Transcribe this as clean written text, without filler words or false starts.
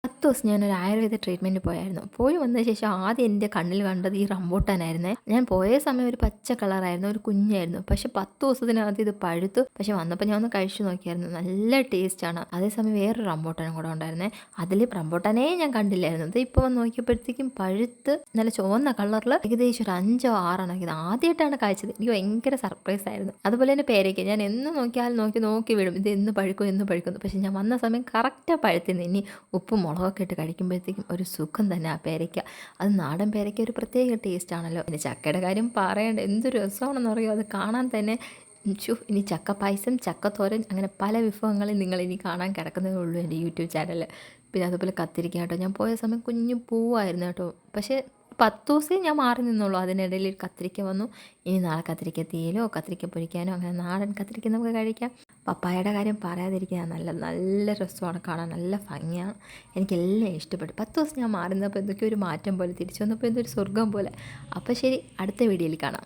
10 ദിവസം ഞാനൊരു ആയുർവേദ ട്രീറ്റ്മെൻറ്റ് പോയായിരുന്നു. പോയി വന്ന ശേഷം ആദ്യം എൻ്റെ കണ്ണിൽ കണ്ടത് ഈ റംബൂട്ടാനായിരുന്നേ. ഞാൻ പോയ സമയം ഒരു പച്ച കളറായിരുന്നു, ഒരു കുഞ്ഞായിരുന്നു. പക്ഷെ 10 ദിവസത്തിനകത്ത് ഇത് പഴുത്തു. പക്ഷെ വന്നപ്പോൾ ഞാൻ ഒന്ന് കഴിച്ചു നോക്കിയായിരുന്നു, നല്ല ടേസ്റ്റാണ്. അതേസമയം വേറൊരു റംബൂട്ടാനും കൂടെ ഉണ്ടായിരുന്നേ. അതിൽ റംബൂട്ടാനേ ഞാൻ കണ്ടില്ലായിരുന്നു. ഇത് ഇപ്പോൾ വന്ന് നോക്കിയപ്പോഴത്തേക്കും പഴുത്ത് നല്ല ചുവന്ന കളറിൽ ഏകദേശം ഒരു 5 6 ഇത് ആദ്യമായിട്ടാണ് കഴിച്ചത്. എനിക്ക് ഭയങ്കര സർപ്രൈസ് ആയിരുന്നു. അതുപോലെ തന്നെ പേരയ്ക്ക ഞാൻ എന്ന് നോക്കിയാലും നോക്കി വിടും, ഇത് എന്ന് പഴുക്കുന്നു. പക്ഷെ ഞാൻ വന്ന സമയം കറക്റ്റാണ് പഴുത്തുന്നത്. ഇനി ഉപ്പും മുളകൊക്കെ ഇട്ട് കഴിക്കുമ്പോഴത്തേക്കും ഒരു സുഖം തന്നെ ആ പേരയ്ക്ക. അത് നാടൻ പേരയ്ക്ക ഒരു പ്രത്യേക ടേസ്റ്റ് ആണല്ലോ. പിന്നെ ചക്കയുടെ കാര്യം പറയേണ്ട, എന്തൊരു രസമാണെന്ന് അറിയോ അത് കാണാൻ തന്നെ. ഇനി ചക്ക പായസം, ചക്കത്തോരൻ, അങ്ങനെ പല വിഭവങ്ങളും നിങ്ങൾ ഇനി കാണാൻ കിടക്കുന്നതേ ഉള്ളൂ എൻ്റെ യൂട്യൂബ് ചാനലിൽ. പിന്നെ അതുപോലെ കത്തിരിക്ക കേട്ടോ, ഞാൻ പോയ സമയം കുഞ്ഞു പൂവായിരുന്നു കേട്ടോ. പക്ഷേ 10 ദിവസമേ ഞാൻ മാറി നിന്നുള്ളൂ. അതിനിടയിൽ ഒരു കത്തിരിക്ക വന്നു. ഇനി നാളെ കത്തിരിക്ക തീയലോ കത്തിരിക്ക പൊരിക്കാനോ, അങ്ങനെ നാടൻ കത്തിരിക്ക നമുക്ക് കഴിക്കാം. പപ്പായയുടെ കാര്യം പറയാതിരിക്കുക നല്ലത്. നല്ല രസമാണ് കാണാൻ, നല്ല ഭംഗിയാണ്. എനിക്കെല്ലാം ഇഷ്ടപ്പെട്ടു. 10 ദിവസം ഞാൻ മാറി നിന്നപ്പോൾ എന്തൊക്കെയോ ഒരു മാറ്റം പോലെ, തിരിച്ചു വന്നപ്പോൾ എന്തൊരു സ്വർഗ്ഗം പോലെ. അപ്പോൾ ശരി, അടുത്ത വീഡിയോയിൽ കാണാം.